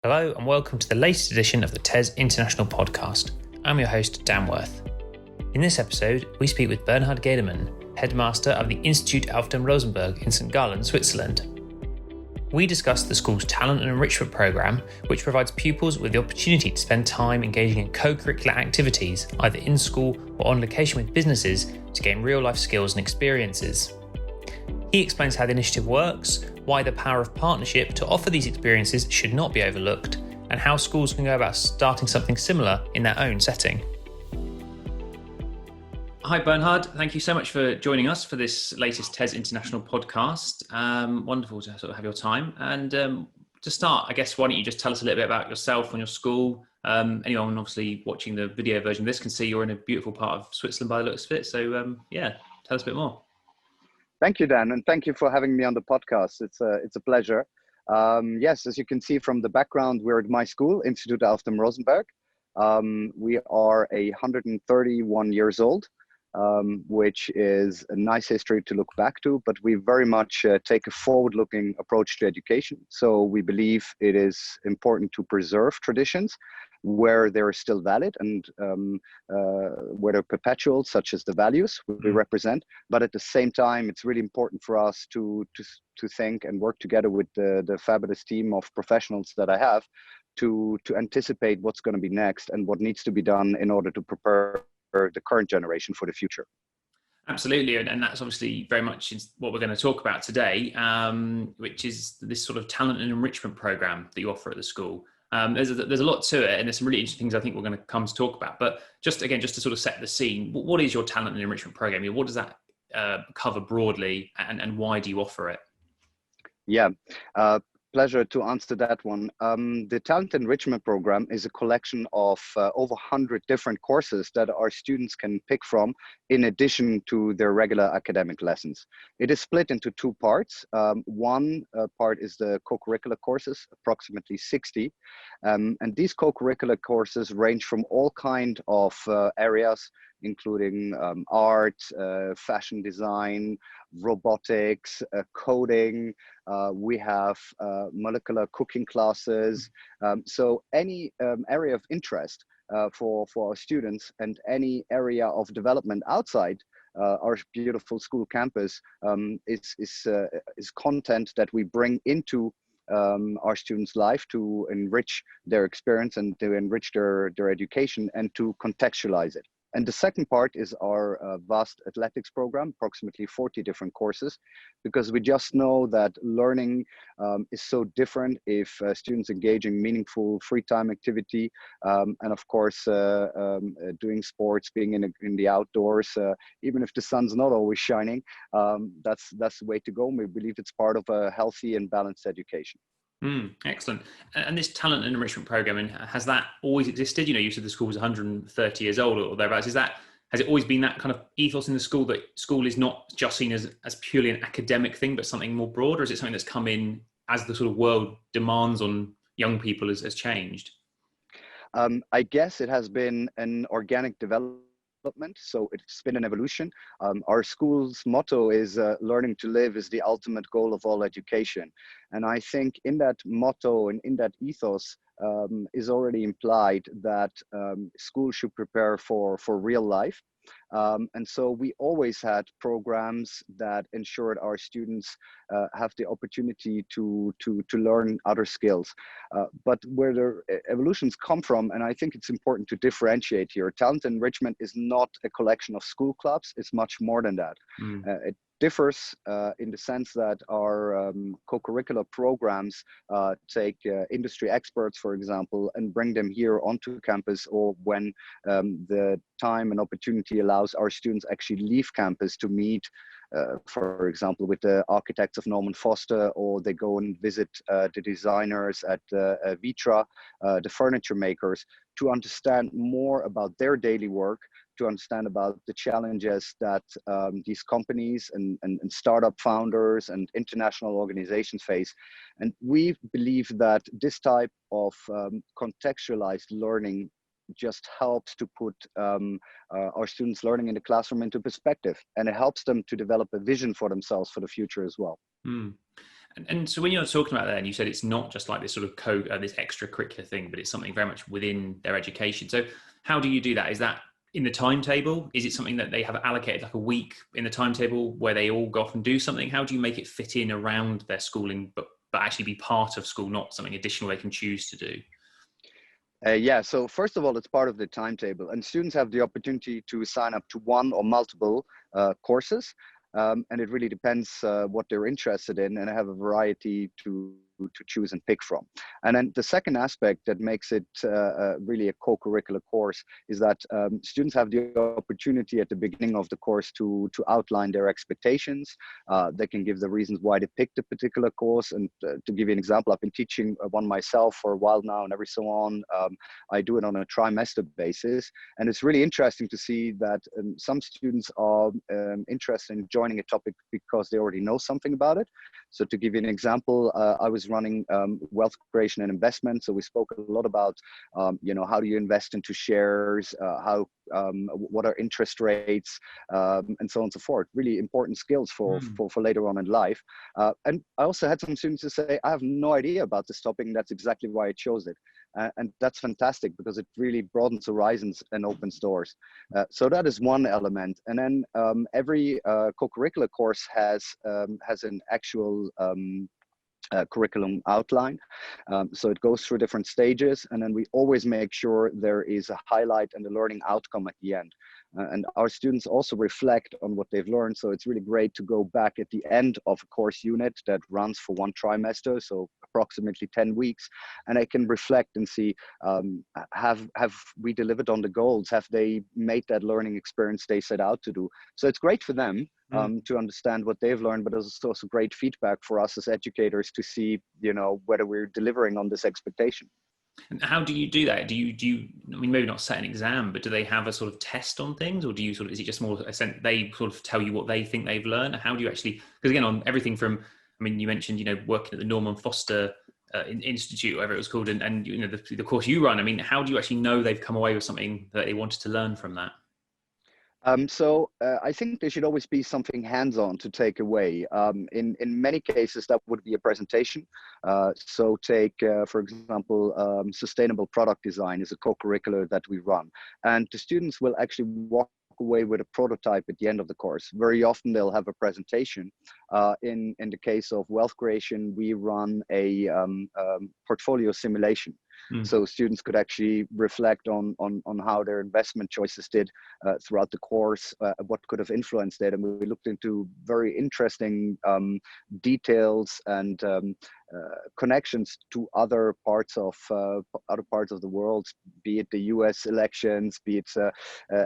Hello and welcome to the latest edition of the Tes International podcast. I'm your host, Dan Worth. In this episode, we speak with Bernhard Gademann, headmaster of the Institut auf dem Rosenberg in St Gallen, Switzerland. We discuss the school's Talent and Enrichment Programme, which provides pupils with the opportunity to spend time engaging in co-curricular activities, either in school or on location with businesses, to gain real-life skills and experiences. He explains how the initiative works, why the power of partnership to offer these experiences should not be overlooked, and how schools can go about starting something similar in their own setting. Hi Bernhard, thank you so much for joining us for this latest Tes International podcast. Wonderful to sort of have your time. And to start, I guess, why don't you just tell us a little bit about yourself and your school? Anyone obviously watching the video version of this can see you're in a beautiful part of Switzerland by the looks of it. So tell us a bit more. Thank you, Dan, and thank you for having me on the podcast. It's a pleasure. Yes, as you can see from the background, we're at my school, Institut auf dem Rosenberg. We are 131 years old, which is a nice history to look back to, but we very much take a forward-looking approach to education. So we believe it is important to preserve traditions where they're still valid and where they're perpetual, such as the values we represent. But at the same time, it's really important for us to think and work together with the fabulous team of professionals that I have to anticipate what's going to be next and what needs to be done in order to prepare the current generation for the future. Absolutely, and that's obviously very much what we're going to talk about today, which is this sort of talent and enrichment program that you offer at the school. There's a lot to it, and there's some really interesting things I think we're going to come to talk about. But just to sort of set the scene, what is your talent and enrichment program? What does that cover broadly, and why do you offer it? Yeah. Pleasure to answer that one. The Talent Enrichment Program is a collection of over 100 different courses that our students can pick from in addition to their regular academic lessons. It is split into two parts. One part is the co-curricular courses, approximately 60. And these co-curricular courses range from all kinds of areas, including art, fashion design, robotics, coding. We have molecular cooking classes. So any area of interest for our students and any area of development outside our beautiful school campus is content that we bring into our students' life to enrich their experience and to enrich their education and to contextualize it. And the second part is our vast athletics program, approximately 40 different courses, because we just know that learning is so different if students engage in meaningful free time activity, and of course doing sports, being in the outdoors, even if the sun's not always shining, that's the way to go. And we believe it's part of a healthy and balanced education. Excellent. And this talent and enrichment program, has that always existed? You said the school was 130 years old or thereabouts. Has it always been that kind of ethos in the school, that school is not just seen as purely an academic thing, but something more broad? Or is it something that's come in as the sort of world demands on young people has changed? I guess it has been an organic development. So it's been an evolution. Our school's motto is learning to live is the ultimate goal of all education. And I think in that motto and in that ethos is already implied that school should prepare for real life. And so we always had programs that ensured our students have the opportunity to learn other skills. But where the evolutions come from, and I think it's important to differentiate here, talent enrichment is not a collection of school clubs. It's much more than that. It differs in the sense that our co-curricular programs take industry experts, for example, and bring them here onto campus, or when the time and opportunity allows, our students actually leave campus to meet, for example, with the architects of Norman Foster, or they go and visit the designers at Vitra, the furniture makers, to understand more about their daily work, to understand about the challenges that these companies and startup founders and international organizations face. And we believe that this type of contextualized learning just helps to put our students' learning in the classroom into perspective, and it helps them to develop a vision for themselves for the future as well. And so when you're talking about that, and you said it's not just like this sort of this extracurricular thing, but it's something very much within their education. So how do you do that? Is that in the timetable? Is it something that they have allocated like a week in the timetable where they all go off and do something? How do you make it fit in around their schooling, but actually be part of school, not something additional they can choose to do? Yeah, so first of all, it's part of the timetable, and students have the opportunity to sign up to one or multiple courses. And it really depends what they're interested in, and I have a variety to choose and pick from. And then the second aspect that makes it really a co-curricular course is that students have the opportunity at the beginning of the course to outline their expectations. They can give the reasons why they picked a particular course. And to give you an example, I've been teaching one myself for a while now, and every so on, I do it on a trimester basis. And it's really interesting to see that some students are interested in joining a topic because they already know something about it. So to give you an example, I was running wealth creation and investment. So we spoke a lot about, how do you invest into shares, what are interest rates, and so on and so forth. Really important skills for later on in life. And I also had some students who say, I have no idea about this topic, and that's exactly why I chose it. And that's fantastic because it really broadens horizons and opens doors. So that is one element. And then every co-curricular course has an actual curriculum outline. So it goes through different stages, and then we always make sure there is a highlight and a learning outcome at the end. And our students also reflect on what they've learned. So it's really great to go back at the end of a course unit that runs for one trimester, so approximately 10 weeks. And I can reflect and see, have we delivered on the goals? Have they made that learning experience they set out to do? So it's great for them to understand what they've learned, but it's also great feedback for us as educators to see, whether we're delivering on this expectation. And how do you do that? Do you, I mean, maybe not set an exam, but do they have a sort of test on things, or do you is it just more they sort of tell you what they think they've learned? How do you actually, because again, on everything from, I mean, you mentioned, working at the Norman Foster Institute, whatever it was called, and the course you run, I mean, how do you actually know they've come away with something that they wanted to learn from that? So I think there should always be something hands-on to take away. In many cases, that would be a presentation. So take, for example, sustainable product design is a co-curricular that we run. And the students will actually walk away with a prototype at the end of the course. Very often they'll have a presentation. In the case of wealth creation, we run a portfolio simulation. So students could actually reflect on how their investment choices did throughout the course, what could have influenced it. And we looked into very interesting details and connections to other parts of the world, be it the US elections, be it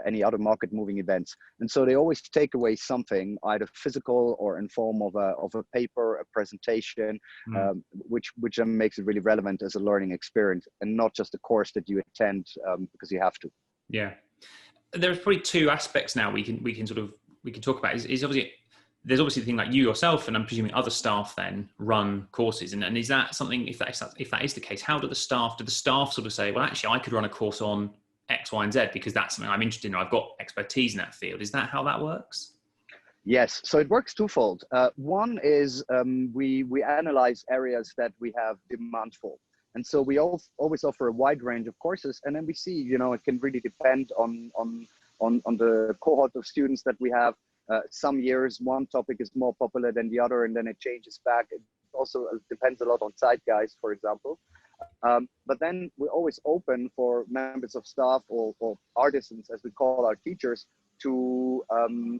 any other market moving events. And so they always take away something, either physical or in form of a paper, a presentation, which then makes it really relevant as a learning experience, and not just a course that you attend because you have to. Yeah, there's probably two aspects now we can talk about. Is obviously, there's obviously the thing like you yourself, and I'm presuming other staff then run courses, and is that something, if that is the case, how do the staff sort of say, well, actually I could run a course on X, Y, and Z because that's something I'm interested in, or I've got expertise in that field? Is that how that works? Yes, so it works twofold. One is we analyze areas that we have demand for. And so we always offer a wide range of courses, and then we see, it can really depend on the cohort of students that we have. Some years, one topic is more popular than the other, and then it changes back. It also depends a lot on zeitgeist, for example. But then we're always open for members of staff or artisans, as we call our teachers, to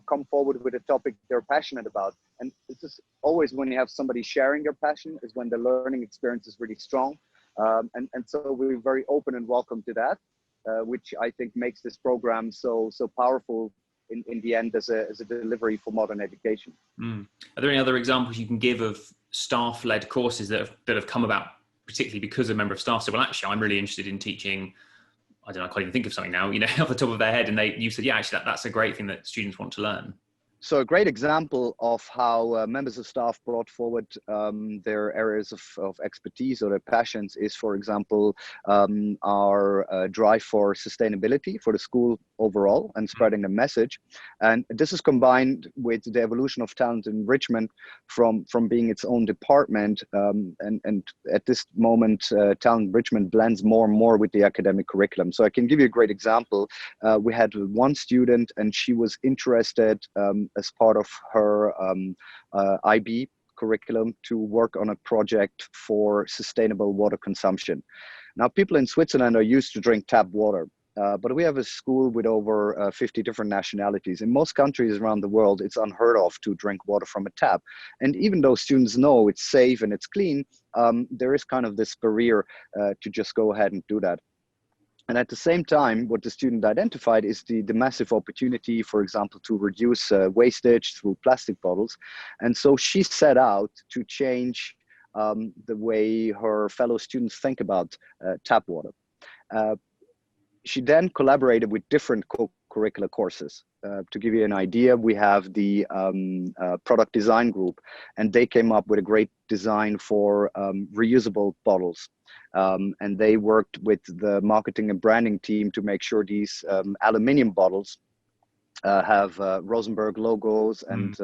come forward with a topic they're passionate about. And this is always when you have somebody sharing their passion is when the learning experience is really strong. And so we're very open and welcome to that, which I think makes this program so powerful in the end as a delivery for modern education. Are there any other examples you can give of staff-led courses that have come about particularly because a member of staff said, well, actually, I'm really interested in teaching, I don't know, I can't even think of something now, off the top of their head, and you said, yeah, actually, that's a great thing that students want to learn? So a great example of how members of staff brought forward their areas of expertise or their passions is, for example, our drive for sustainability for the school overall and spreading the message. And this is combined with the evolution of talent enrichment from being its own department. And at this moment, talent enrichment blends more and more with the academic curriculum. So I can give you a great example. We had one student and she was interested as part of her IB curriculum to work on a project for sustainable water consumption. Now, people in Switzerland are used to drink tap water, but we have a school with over 50 different nationalities. In most countries around the world, it's unheard of to drink water from a tap. And even though students know it's safe and it's clean, there is kind of this barrier to just go ahead and do that. And at the same time, what the student identified is the massive opportunity, for example, to reduce wastage through plastic bottles. And so she set out to change the way her fellow students think about tap water. She then collaborated with different co-curricular courses. To give you an idea, we have the product design group, and they came up with a great design for reusable bottles. And they worked with the marketing and branding team to make sure these aluminium bottles have Rosenberg logos and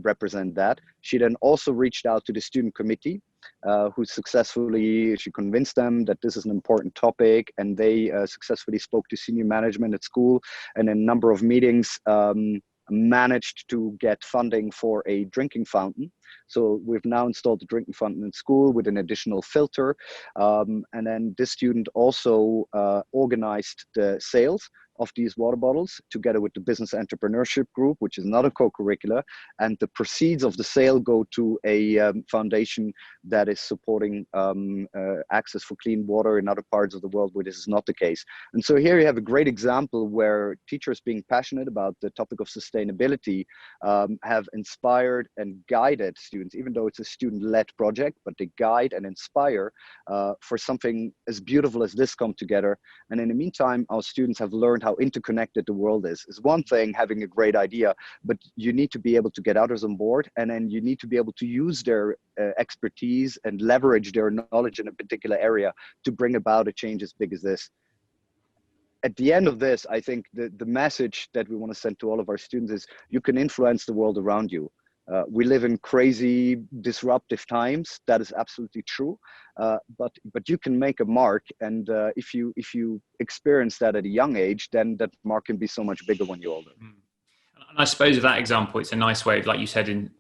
represent that. She then also reached out to the student committee, she convinced them that this is an important topic, and they successfully spoke to senior management at school, and in a number of meetings managed to get funding for a drinking fountain. So we've now installed the drinking fountain in school with an additional filter. And then this student also organized the sales of these water bottles together with the business entrepreneurship group, which is another co-curricular, and the proceeds of the sale go to a foundation that is supporting access for clean water in other parts of the world where this is not the case. And so here you have a great example where teachers being passionate about the topic of sustainability have inspired and guided students, even though it's a student-led project, but they guide and inspire for something as beautiful as this come together. And in the meantime, our students have learned how interconnected the world is. It's one thing having a great idea, but you need to be able to get others on board, and then you need to be able to use their expertise and leverage their knowledge in a particular area to bring about a change as big as this. At the end of this, I think the message that we want to send to all of our students is you can influence the world around you. We live in crazy, disruptive times. That is absolutely true. But you can make a mark, and if you experience that at a young age, then that mark can be so much bigger when you're older. And I suppose of that example, it's a nice way of, like you said,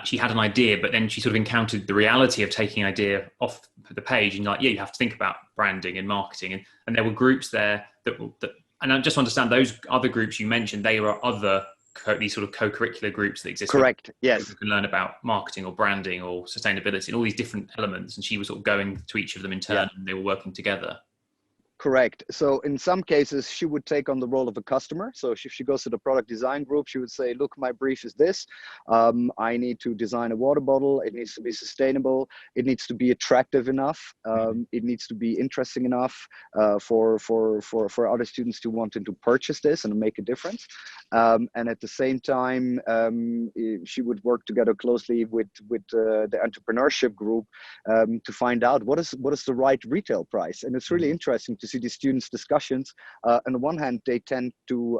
she had an idea, but then she sort of encountered the reality of taking an idea off the page, and you have to think about branding and marketing, and there were groups there that and I just understand those other groups you mentioned, they were other these sort of co-curricular groups that exist. Correct. Yes. You can learn about marketing or branding or sustainability and all these different elements. And she was sort of going to each of them in turn, and they were working together. Correct. So in some cases, she would take on the role of a customer. So if she goes to the product design group, she would say, look, my brief is this. I need to design a water bottle. It needs to be sustainable. It needs to be attractive enough. It needs to be interesting enough for other students to want to purchase this and make a difference. And at the same time, she would work together closely with the entrepreneurship group to find out what is the right retail price. And it's really interesting to see the students' discussions. On the one hand, they tend to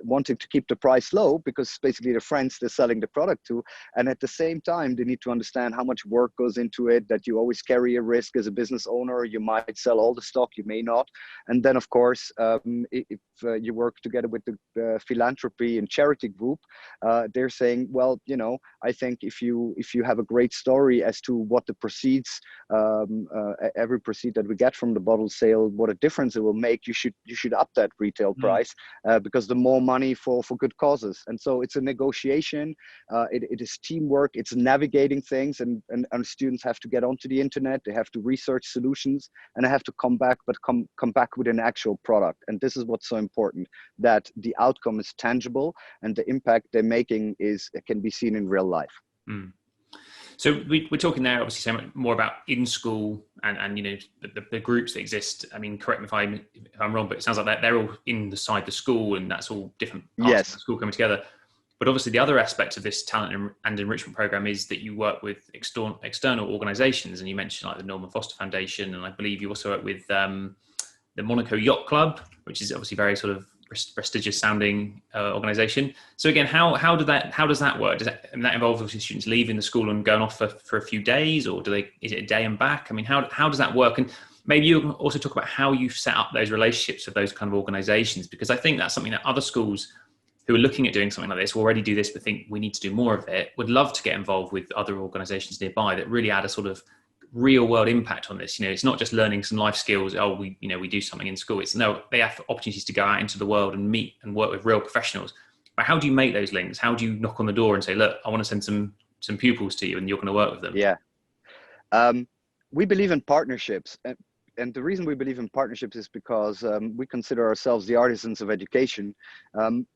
wanting to keep the price low because basically the friends they're selling the product to, and at the same time they need to understand how much work goes into it, that you always carry a risk as a business owner. You might sell all the stock, you may not. And then of course if you work together with the philanthropy and charity group, they're saying, well, I think if you have a great story as to what the proceeds, every proceed that we get from the bottle sale, what a difference it will make, you should up that retail price because the more money for good causes. And so it's a negotiation, it is teamwork, it's navigating things, and students have to get onto the internet, they have to research solutions, and they have to come back with an actual product. And this is what's so important, that the outcome is tangible and the impact they're making can be seen in real life. So we're talking now obviously so much more about in-school and the groups that exist. I mean, correct me if I'm wrong, but it sounds like they're all inside the school, and that's all different parts of the Yes. school coming together. But obviously, the other aspect of this talent and enrichment program is that you work with external organisations, and you mentioned like the Norman Foster Foundation, and I believe you also work with the Monaco Yacht Club, which is obviously very sort of prestigious sounding organisation. So again, how does that work? Does that involve obviously students leaving the school and going off for a few days, or is it a day and back? I mean, how does that work? And maybe you can also talk about how you've set up those relationships with those kind of organisations, because I think that's something that other schools who are looking at doing something like this already do this, but think we need to do more of it, would love to get involved with other organisations nearby that really add a sort of real world impact on this. It's not just learning some life skills. We do something in school. They have opportunities to go out into the world and meet and work with real professionals. But how do you make those links? How do you knock on the door and say, look, I want to send some pupils to you and you're going to work with them? Yeah. We believe in partnerships. And the reason we believe in partnerships is because we consider ourselves the artisans of education.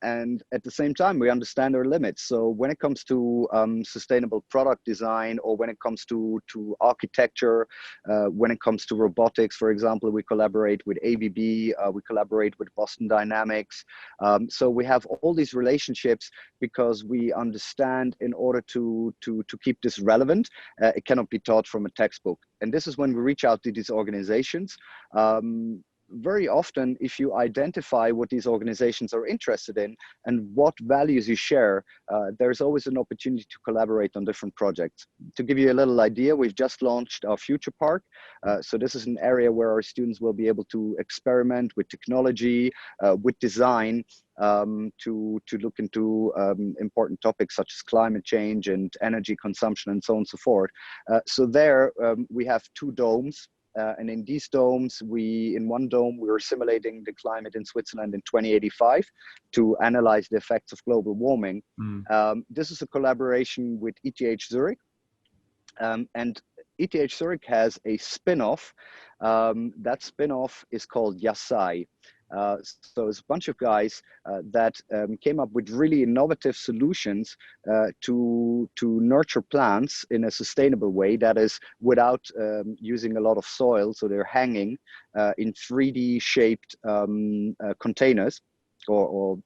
And at the same time, we understand our limits. So when it comes to sustainable product design, or when it comes to architecture, when it comes to robotics, for example, we collaborate with ABB, we collaborate with Boston Dynamics. So we have all these relationships because we understand in order to keep this relevant, it cannot be taught from a textbook. And this is when we reach out to these organizations. Very often, if you identify what these organizations are interested in and what values you share, there's always an opportunity to collaborate on different projects. To give you a little idea, we've just launched our Future Park. So this is an area where our students will be able to experiment with technology, with design, to look into important topics such as climate change and energy consumption and so on and so forth. So there we have 2 domes. And in these domes, in one dome, we were simulating the climate in Switzerland in 2085 to analyze the effects of global warming. This is a collaboration with ETH Zurich. And ETH Zurich has a spin-off. That spin-off is called Yasai. So it's a bunch of guys that came up with really innovative solutions to nurture plants in a sustainable way, that is without using a lot of soil. So they're hanging in 3D shaped containers, or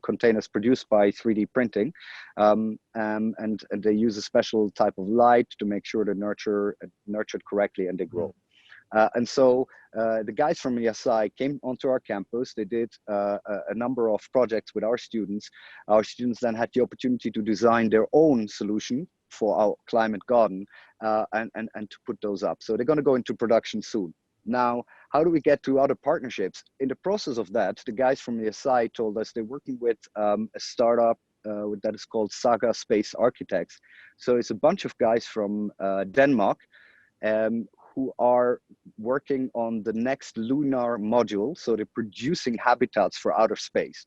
containers produced by 3D printing, and they use a special type of light to make sure they're nurtured correctly and they grow. And so the guys from ESI came onto our campus. They did a number of projects with our students. Our students then had the opportunity to design their own solution for our climate garden and to put those up. So they're going to go into production soon. Now, how do we get to other partnerships? In the process of that, the guys from ESI told us they're working with a startup that is called Saga Space Architects. So it's a bunch of guys from Denmark who are working on the next lunar module. So they're producing habitats for outer space.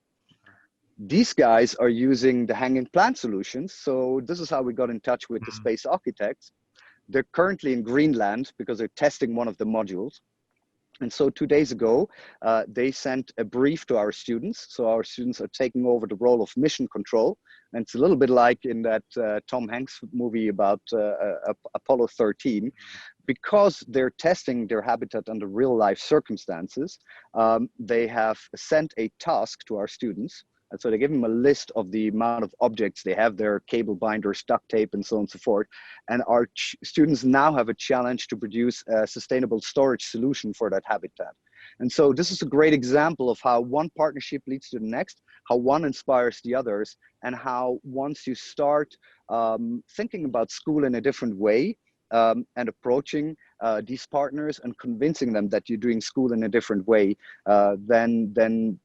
These guys are using the hanging plant solutions. So this is how we got in touch with the space architects. They're currently in Greenland because they're testing one of the modules. And so 2 days ago, they sent a brief to our students. So our students are taking over the role of mission control. And it's a little bit like in that Tom Hanks movie about Apollo 13. Because they're testing their habitat under real life circumstances, they have sent a task to our students. And so they give them a list of the amount of objects they have, their cable binders, duct tape, and so on and so forth. And our students now have a challenge to produce a sustainable storage solution for that habitat. And so this is a great example of how one partnership leads to the next, how one inspires the others, and how once you start thinking about school in a different way, and approaching these partners and convincing them that you're doing school in a different way, then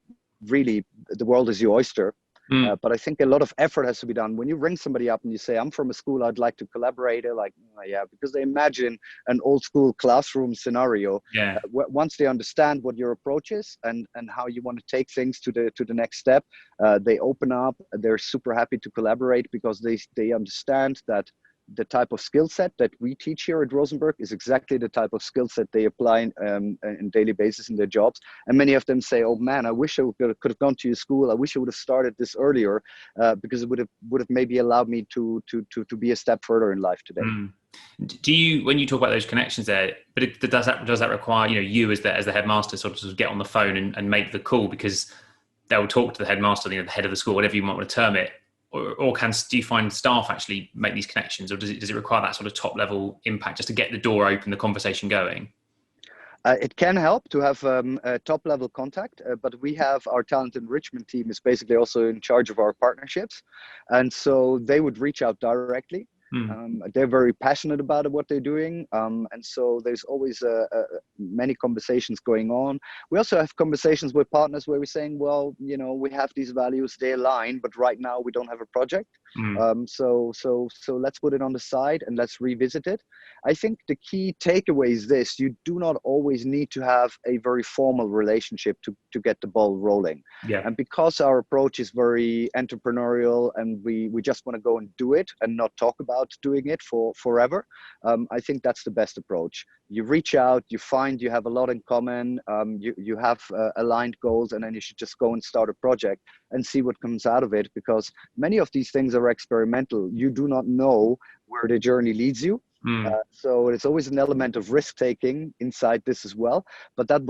really the world is your oyster. But I think a lot of effort has to be done. When you ring somebody up and you say, I'm from a school, I'd like to collaborate, they're like, oh, yeah, because they imagine an old school classroom scenario. Yeah. Once they understand what your approach is and how you want to take things to the next step, they open up. They're super happy to collaborate because they understand that the type of skill set that we teach here at Rosenberg is exactly the type of skill set they apply in daily basis in their jobs. And many of them say, "Oh man, I wish I could have gone to your school. I wish I would have started this earlier, because it would have maybe allowed me to be a step further in life today." Do you, when you talk about those connections there, but does that require, you as the headmaster sort of get on the phone and make the call, because they'll talk to the headmaster, the head of the school, whatever you might want to term it, or do you find staff actually make these connections, or does it require that sort of top level impact just to get the door open, the conversation going? It can help to have a top level contact, but we have our talent enrichment team is basically also in charge of our partnerships. And so they would reach out directly. They're very passionate about what they're doing. And so there's always many conversations going on. We also have conversations with partners where we're saying, well, we have these values, they align, but right now we don't have a project. So let's put it on the side and let's revisit it. I think the key takeaway is this: you do not always need to have a very formal relationship to get the ball rolling. Yeah. And because our approach is very entrepreneurial and we just want to go and do it and not talk about doing it for forever, I think that's the best approach. You reach out, you find you have a lot in common, you have aligned goals, and then you should just go and start a project and see what comes out of it, because many of these things are experimental. You do not know where the journey leads you. So it's always an element of risk taking inside this as well. But that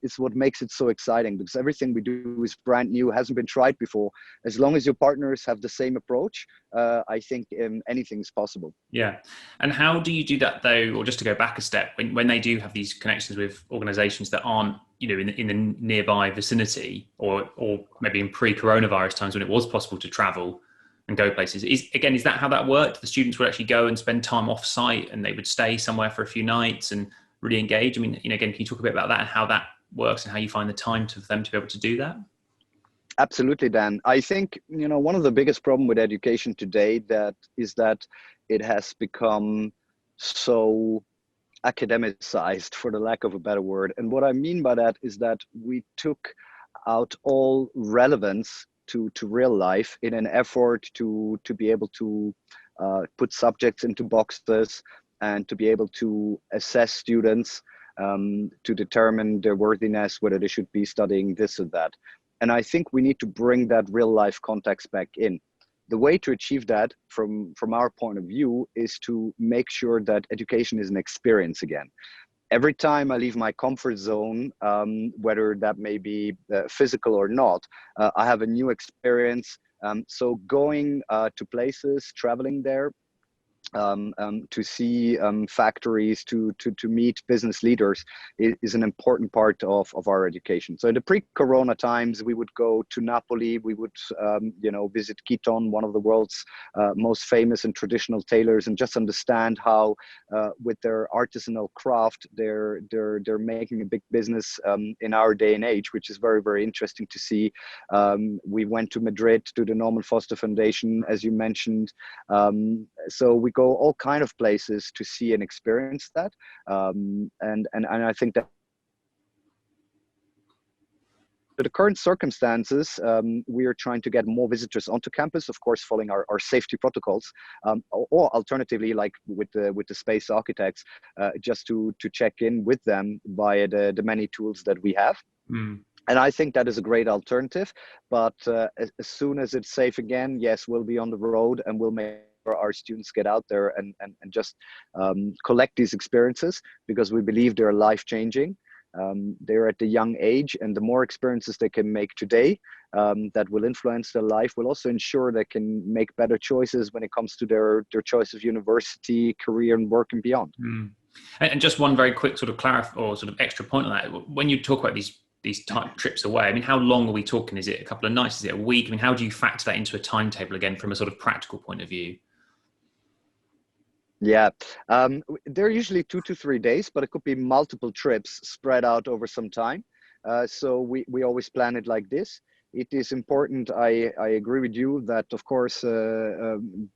is what makes it so exciting, because everything we do is brand new, hasn't been tried before. As long as your partners have the same approach, I think anything is possible. Yeah. And how do you do that though, or just to go back a step, when they do have these connections with organizations that aren't, in the nearby vicinity, or maybe in pre-coronavirus times when it was possible to travel and go places, is that how that worked? The students would actually go and spend time off site, and they would stay somewhere for a few nights and really engage. I mean, again, can you talk a bit about that and how that works and how you find the time for them to be able to do that? Absolutely, Dan. I think, one of the biggest problem with education today is that it has become so academicized, for the lack of a better word. And what I mean by that is that we took out all relevance to real life in an effort to be able to put subjects into boxes and to be able to assess students, to determine their worthiness, whether they should be studying this or that. And I think we need to bring that real life context back in. The way to achieve that from our point of view is to make sure that education is an experience again. Every time I leave my comfort zone, whether that may be physical or not, I have a new experience. So going to places, traveling there, to see factories, to meet business leaders is an important part of our education. So in the pre-corona times, we would go to Napoli, we would visit Kiton, one of the world's most famous and traditional tailors, and just understand how with their artisanal craft they're making a big business in our day and age, which is very, very interesting to see. We went to Madrid to the Norman Foster Foundation, as you mentioned. So we go all kind of places to see and experience that, and I think that the current circumstances, we are trying to get more visitors onto campus, of course, following our safety protocols, or alternatively, like with the space architects, just to check in with them via the many tools that we have. And I think that is a great alternative. But as soon as it's safe again, yes, we'll be on the road and we'll make our students get out there and just collect these experiences, because we believe they're life-changing. They're at the young age, and the more experiences they can make today that will influence their life will also ensure they can make better choices when it comes to their choice of university, career, and work and beyond. And just one very quick sort of or sort of extra point on that. When you talk about these type trips away, I mean, how long are we talking? Is it a couple of nights? Is it a week? I mean, how do you factor that into a timetable again from a sort of practical point of view? Yeah, they're usually 2 to 3 days, but it could be multiple trips spread out over some time. So we always plan it like this. It is important, I agree with you, that of course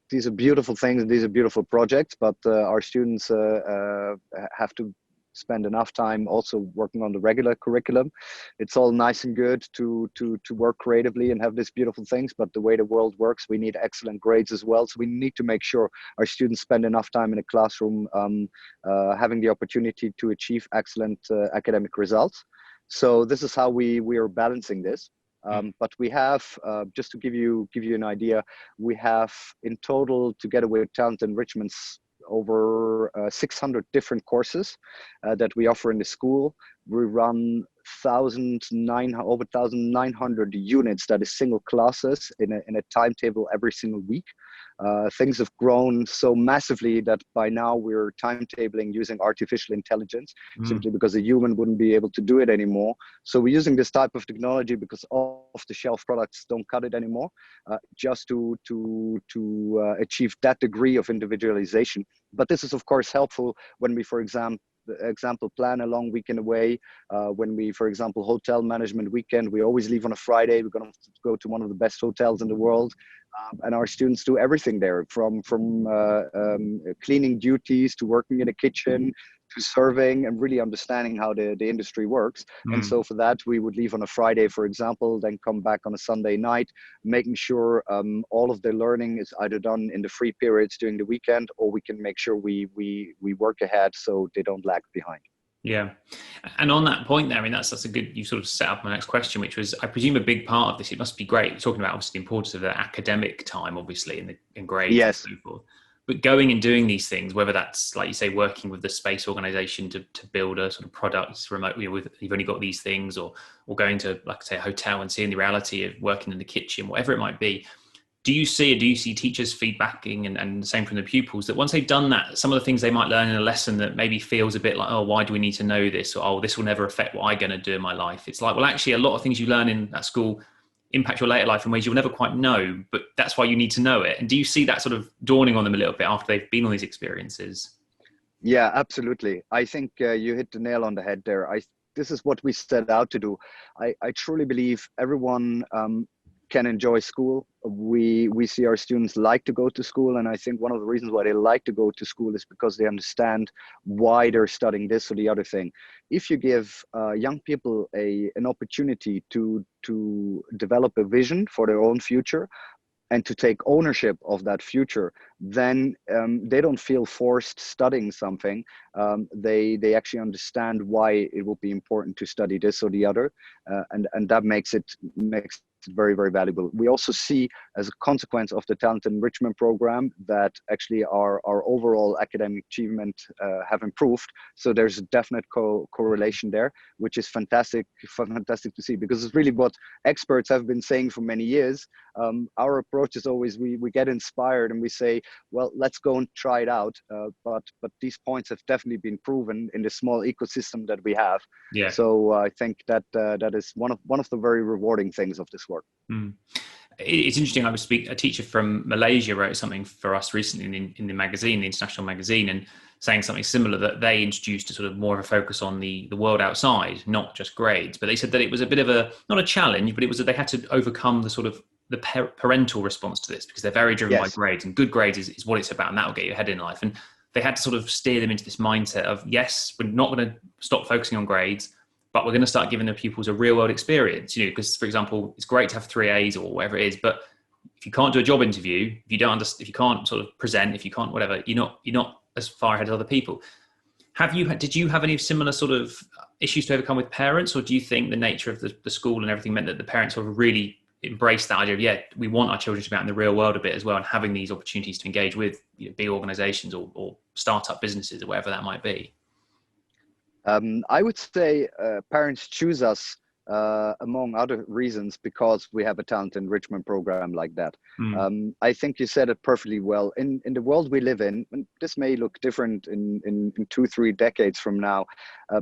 these are beautiful things, these are beautiful projects, but our students have to spend enough time also working on the regular curriculum. It's all nice and good to work creatively and have these beautiful things, but the way the world works, we need excellent grades as well. So we need to make sure our students spend enough time in a classroom, having the opportunity to achieve excellent academic results. So this is how we are balancing this. But we have, just to give you an idea, we have in total, together with Talent Enrichments, over 600 different courses that we offer in the school. We run over 1,900 units, that is single classes, in a timetable every single week. Things have grown so massively that by now we're timetabling using artificial intelligence, simply because a human wouldn't be able to do it anymore. So we're using this type of technology because off-the-shelf products don't cut it anymore, just to achieve that degree of individualization. But this is of course helpful when we, for example, plan a long weekend away. When we, for example, hotel management weekend, we always leave on a Friday. We're going to go to one of the best hotels in the world. And our students do everything there, from cleaning duties to working in the kitchen to serving and really understanding how the industry works. And so for that, we would leave on a Friday, for example, then come back on a Sunday night, making sure all of the learning is either done in the free periods during the weekend, or we can make sure we work ahead so they don't lag behind. Yeah. And on that point there, I mean, that's a good, you sort of set up my next question, which was, I presume a big part of this, it must be great. You're talking about obviously the importance of the academic time, obviously, in grades Yes. and so forth. But going and doing these things, whether that's, like you say, working with the space organization to build a sort of product remotely with, you've only got these things, or going to, like I say, a hotel and seeing the reality of working in the kitchen, whatever it might be. Do you see teachers feedbacking and the same from the pupils, that once they've done that, some of the things they might learn in a lesson that maybe feels a bit like, oh, why do we need to know this? Or, oh, this will never affect what I'm going to do in my life. It's like, well, actually, a lot of things you learn in that school impact your later life in ways you'll never quite know, but that's why you need to know it. And do you see that sort of dawning on them a little bit after they've been on these experiences? Yeah, absolutely. I think you hit the nail on the head there. This is what we set out to do. I truly believe everyone can enjoy school. We see our students like to go to school, and I think one of the reasons why they like to go to school is because they understand why they're studying this or the other thing. If you give young people an opportunity to develop a vision for their own future and to take ownership of that future, then they don't feel forced studying something. They actually understand why it will be important to study this or the other, and that makes it very, very valuable. We also see, as a consequence of the Talent Enrichment Programme, that actually our overall academic achievement have improved. So there's a definite correlation there, which is fantastic to see, because it's really what experts have been saying for many years. Our approach is always we get inspired and we say, well, let's go and try it out. But these points have definitely been proven in the small ecosystem that we have. Yeah. So I think that that is one of the very rewarding things of this work. It's interesting. A teacher from Malaysia wrote something for us recently in the magazine, the International magazine, and saying something similar, that they introduced a sort of more of a focus on the world outside, not just grades. But they said that it was a bit of not a challenge, but it was that they had to overcome the sort of the parental response to this, because they're very driven by grades, and good grades is what it's about, and that will get you ahead in life. And they had to sort of steer them into this mindset of, yes, we're not going to stop focusing on grades, but we're going to start giving the pupils a real world experience, because, for example, it's great to have 3 A's or whatever it is, but if you can't do a job interview, if you can't sort of present, if you can't whatever, you're not as far ahead as other people. Did you have any similar sort of issues to overcome with parents, or do you think the nature of the school and everything meant that the parents sort of really embraced that idea of, we want our children to be out in the real world a bit as well, and having these opportunities to engage with big organizations or startup businesses or whatever that might be? I would say parents choose us among other reasons because we have a talent enrichment program like that. I think you said it perfectly well. In the world we live in, and this may look different in 2-3 decades from now,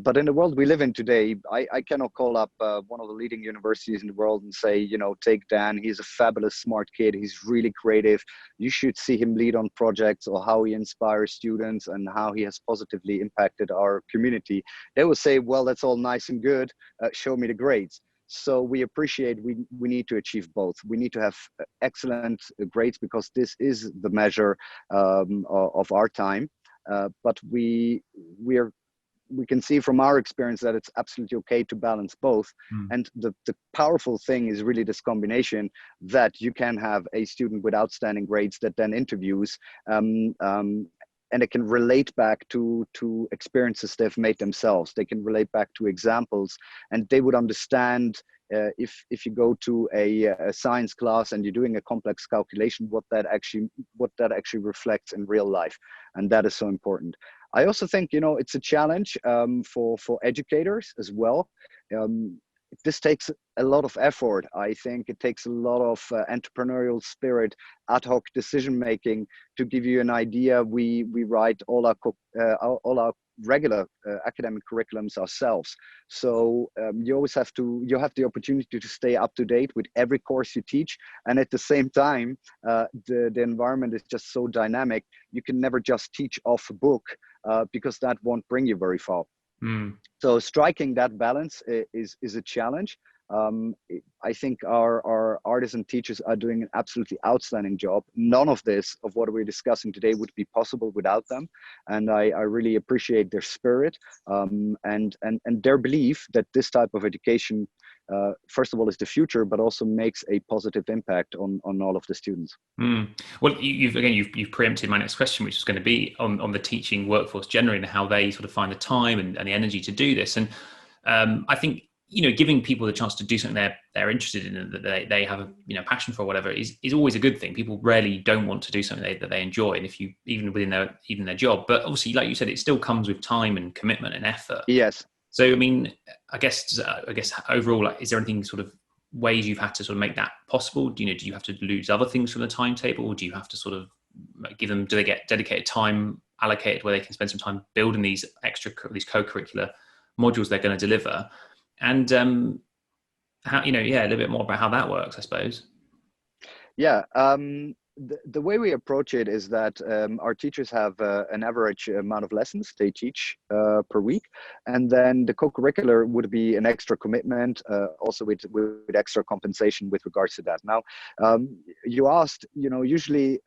but in the world we live in today, I cannot call up one of the leading universities in the world and say, take Dan, he's a fabulous, smart kid, he's really creative, you should see him lead on projects, or how he inspires students and how he has positively impacted our community. They will say, well, that's all nice and good, show me the grades. So we appreciate we need to achieve both. We need to have excellent grades because this is the measure of our time. But we are we can see from our experience that it's absolutely okay to balance both. And the powerful thing is really this combination that you can have a student with outstanding grades that then interviews, and they can relate back to experiences they've made themselves. They can relate back to examples, and they would understand if you go to a science class and you're doing a complex calculation, what that actually reflects in real life, and that is so important. I also think, it's a challenge for educators as well. This takes a lot of effort. I think it takes a lot of entrepreneurial spirit, ad hoc decision making. To give you an idea, we write all our regular academic curriculums ourselves. So you have the opportunity to stay up to date with every course you teach, and at the same time, the environment is just so dynamic. You can never just teach off a book because that won't bring you very far. So striking that balance is a challenge. I think our artists and teachers are doing an absolutely outstanding job. None of what we're discussing today would be possible without them. And I really appreciate their spirit and their belief that this type of education, first of all, is the future, but also makes a positive impact on all of the students. Well, you've preempted my next question, which is going to be on the teaching workforce generally and how they sort of find the time and the energy to do this. And I think, giving people the chance to do something they're interested in and that they have a passion for, or whatever, is always a good thing. People rarely don't want to do something that they enjoy, and if you even within their job. But obviously, like you said, it still comes with time and commitment and effort. Yes. So I mean, I guess overall, is there anything sort of ways you've had to sort of make that possible? Do you have to lose other things from the timetable, or do you have to sort of give them? Do they get dedicated time allocated where they can spend some time building these co-curricular modules they're going to deliver? And how, a little bit more about how that works, I suppose. Yeah. The way we approach it is that our teachers have an average amount of lessons they teach per week, and then the co-curricular would be an extra commitment, also with extra compensation with regards to that. Now, you asked, usually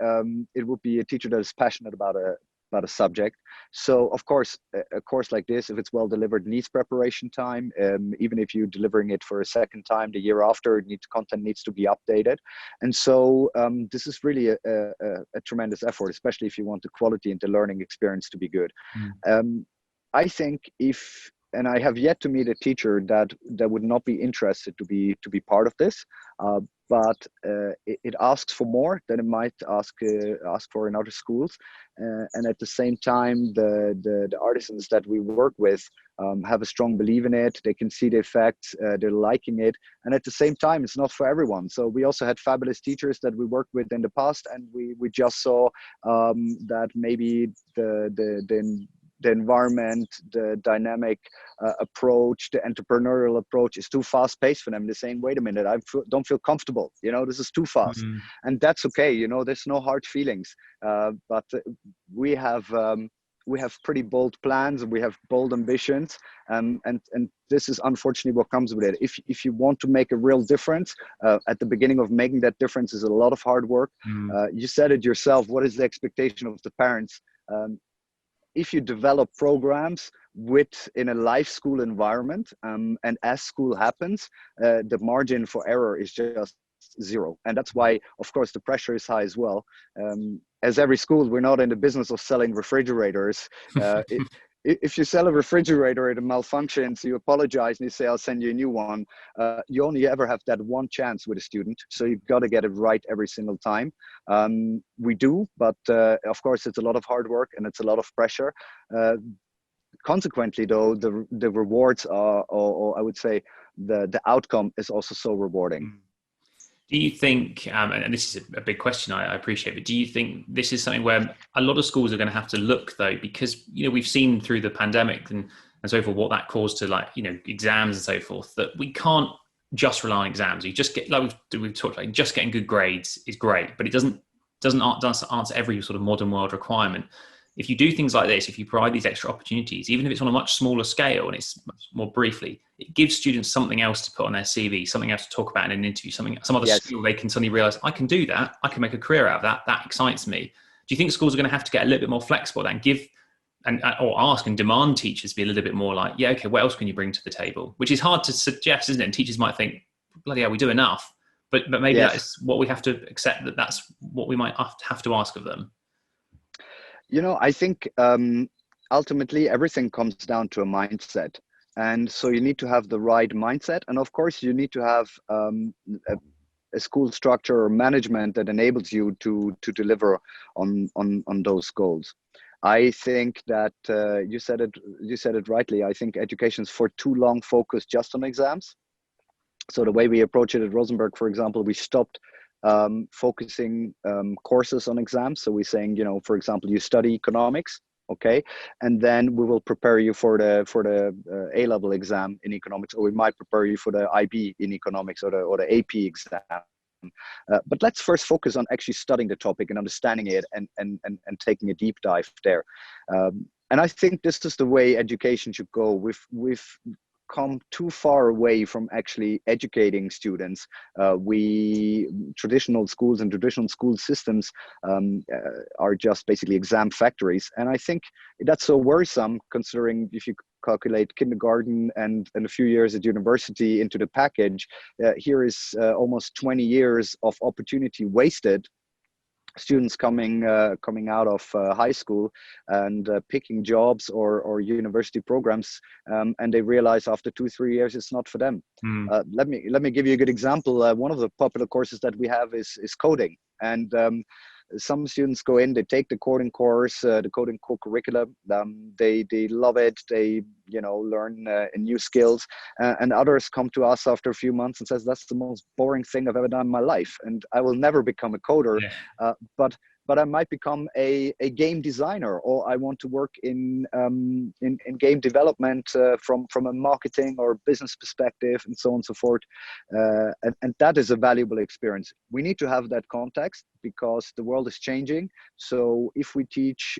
it would be a teacher that is passionate about a subject. So of course, a course like this, if it's well delivered, needs preparation time. Even if you're delivering it for a second time the year after, content needs to be updated. And so this is really a tremendous effort, especially if you want the quality and the learning experience to be good. I think and I have yet to meet a teacher that would not be interested to be part of this, but it asks for more than it might ask for in other schools, and at the same time, the artisans that we work with have a strong belief in it. They can see the effects, they're liking it, and at the same time, it's not for everyone. So we also had fabulous teachers that we worked with in the past, and we just saw that maybe the environment, the dynamic approach, the entrepreneurial approach is too fast paced for them. They're saying, wait a minute, don't feel comfortable. This is too fast. And that's okay. There's no hard feelings. But we have pretty bold plans, and we have bold ambitions. And this is unfortunately what comes with it. If you want to make a real difference, at the beginning of making that difference is a lot of hard work. You said it yourself. What is the expectation of the parents? If you develop programs in a live school environment, and as school happens, the margin for error is just zero. And that's why, of course, the pressure is high as well. As every school, we're not in the business of selling refrigerators. If you sell a refrigerator and it malfunctions, you apologize and you say, I'll send you a new one. You only ever have that one chance with a student. So you've got to get it right every single time. We do, but of course, it's a lot of hard work and it's a lot of pressure. Consequently, though, the rewards are, or I would say the outcome is also so rewarding. Do you think, and this is a big question, I appreciate, but do you think this is something where a lot of schools are going to have to look, though, because, we've seen through the pandemic and so forth, what that caused to exams and so forth, that we can't just rely on exams. You just get, like we've talked about, just getting good grades is great, but it doesn't answer every sort of modern world requirement. If you do things like this, if you provide these extra opportunities, even if it's on a much smaller scale and it's much more briefly, it gives students something else to put on their CV, something else to talk about in an interview, some other skill they can suddenly realize, I can do that. I can make a career out of that. That excites me. Do you think schools are going to have to get a little bit more flexible and give or ask and demand teachers be a little bit more like, yeah, okay, what else can you bring to the table? Which is hard to suggest, isn't it? And teachers might think, bloody hell, we do enough. But maybe Yes. that is what we have to accept, that's what we might have to ask of them. I think ultimately everything comes down to a mindset. And so you need to have the right mindset. And of course, you need to have a school structure or management that enables you to deliver on those goals. I think that you said it rightly. I think education is for too long focused just on exams. So the way we approach it at Rosenberg, for example, we stopped focusing courses on exams. So we're saying, for example, you study economics, okay, and then we will prepare you for the A-level exam in economics, or we might prepare you for the IB in economics or the AP exam. But let's first focus on actually studying the topic and understanding it and taking a deep dive there. And I think this is the way education should go. We've come too far away from actually educating students. Traditional schools and traditional school systems are just basically exam factories. And I think that's so worrisome, considering if you calculate kindergarten and a few years at university into the package, here is almost 20 years of opportunity wasted. Students coming out of high school and picking jobs or university programs, and they realize after 2-3 years it's not for them. Let me give you a good example. One of the popular courses that we have is coding, and some students go in, they take the coding course, the coding co-curricular. They love it. They learn new skills, and others come to us after a few months and says, that's the most boring thing I've ever done in my life, and I will never become a coder. Yeah. But I might become a game designer, or I want to work in game development from a marketing or business perspective, and so on and so forth. And that is a valuable experience. We need to have that context because the world is changing. So if we teach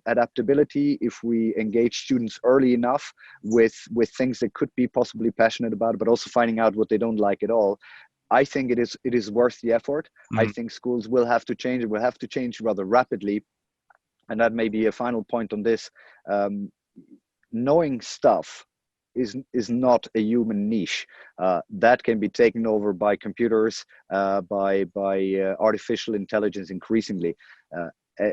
adaptability, if we engage students early enough with things they could be possibly passionate about, but also finding out what they don't like at all, I think it is worth the effort. I think schools will have to change. It will have to change rather rapidly. And that may be a final point on this. Knowing stuff is not a human niche. That can be taken over by computers, by artificial intelligence increasingly.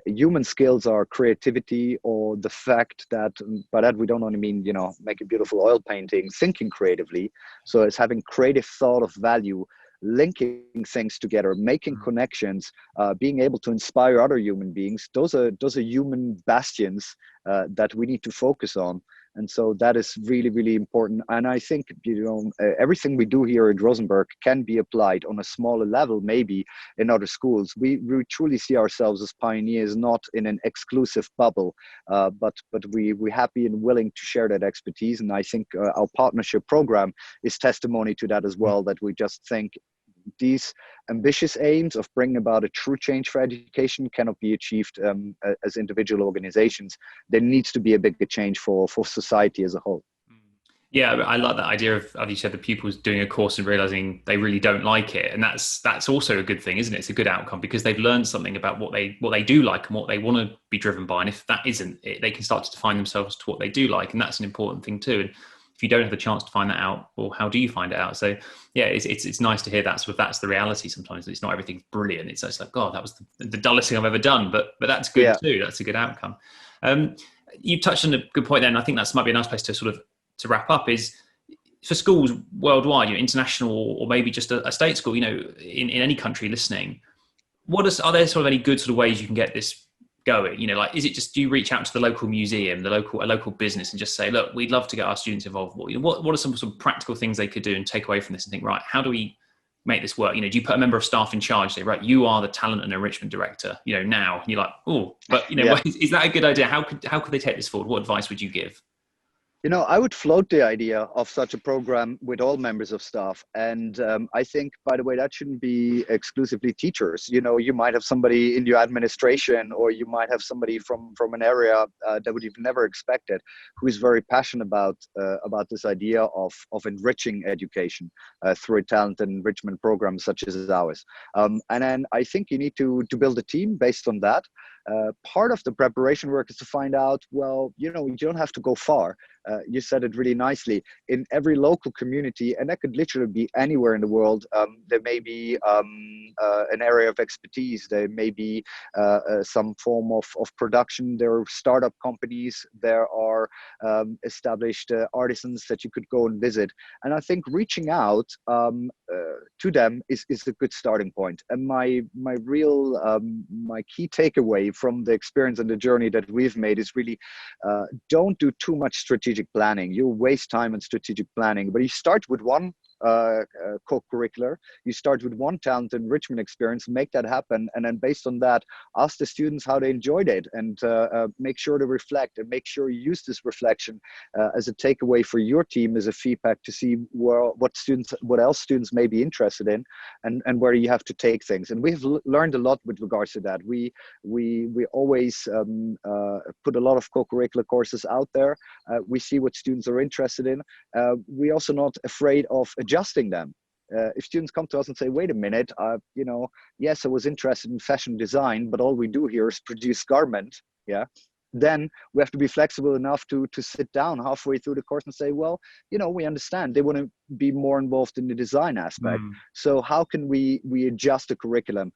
Human skills are creativity, or the fact that, by that we don't only mean, make a beautiful oil painting, thinking creatively. So it's having creative thought of value, linking things together, making connections, being able to inspire other human beings. Those are human bastions that we need to focus on. And so that is really, really important. And I think, everything we do here at Rosenberg can be applied on a smaller level, maybe in other schools. We truly see ourselves as pioneers, not in an exclusive bubble, but we're happy and willing to share that expertise. And I think our partnership program is testimony to that as well, that we just think these ambitious aims of bringing about a true change for education cannot be achieved as individual organizations. There needs to be a bigger change for society as a whole. Yeah, I like that idea of, as you said, the pupils doing a course and realizing they really don't like it, and that's also a good thing, isn't it? It's a good outcome because they've learned something about what they do like and what they want to be driven by. And if that isn't it, they can start to define themselves to what they do like, and that's an important thing too. And if you don't have the chance to find that out, well, how do you find it out? So yeah, it's nice to hear that. Sort of that's the reality. Sometimes it's not everything's brilliant. It's like, God, that was the dullest thing I've ever done, but that's good too. That's a good outcome. You've touched on a good point there, and I think that might be a nice place to sort of to wrap up. Is for schools worldwide, international or maybe just a state school, in any country listening, are there sort of any good sort of ways you can get this going? Is it just, do you reach out to the local museum, a local business, and just say, look, we'd love to get our students involved? What are some sort of practical things they could do and take away from this and think, right, how do we make this work? Do you put a member of staff in charge, say, right, you are the talent and enrichment director, now, and you're like, oh, but is that a good idea? How could they take this forward? What advice would you give? I would float the idea of such a program with all members of staff. And I think, by the way, that shouldn't be exclusively teachers. You might have somebody in your administration, or you might have somebody from an area that would you've never expected, who is very passionate about this idea of enriching education through a talent and enrichment program such as ours. And then I think you need to build a team based on that. Part of the preparation work is to find out, well, you don't have to go far. You said it really nicely. In every local community, and that could literally be anywhere in the world, there may be an area of expertise. There may be some form of production. There are startup companies. There are established artisans that you could go and visit. And I think reaching out to them is a good starting point. And my key takeaway from the experience and the journey that we've made is really don't do too much strategic planning. You'll waste time on strategic planning, but you start with one co-curricular, you start with one talent enrichment experience, make that happen, and then based on that, ask the students how they enjoyed it, and make sure to reflect, and make sure you use this reflection as a takeaway for your team, as a feedback to see what else students may be interested in, and where you have to take things. And we've learned a lot with regards to that. We always put a lot of co-curricular courses out there. We see what students are interested in. We also not afraid of adjusting them. If students come to us and say, wait a minute, yes, I was interested in fashion design, but all we do here is produce garment, then we have to be flexible enough to sit down halfway through the course and say, well, we understand they want to be more involved in the design aspect. So how can we adjust the curriculum?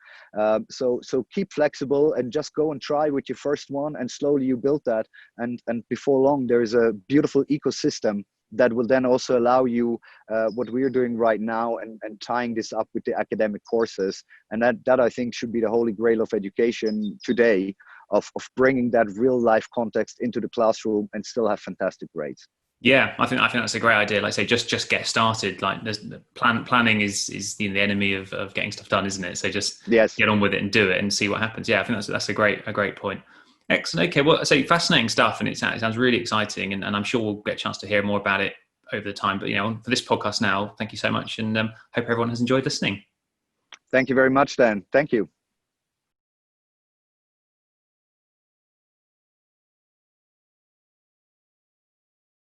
So keep flexible and just go and try with your first one, and slowly you build that. And before long, there is a beautiful ecosystem that will then also allow you what we're doing right now, and tying this up with the academic courses. And that I think should be the holy grail of education today, of bringing that real life context into the classroom and still have fantastic grades. Yeah, I think that's a great idea. Like I say, just get started. Like planning is the enemy of getting stuff done, isn't it? So just get on with it and do it and see what happens. Yeah, I think that's a great point. Excellent. Okay, well, so fascinating stuff, and it sounds really exciting, and I'm sure we'll get a chance to hear more about it over the time. But for this podcast now, thank you so much, and hope everyone has enjoyed listening. Thank you very much, Dan. Thank you.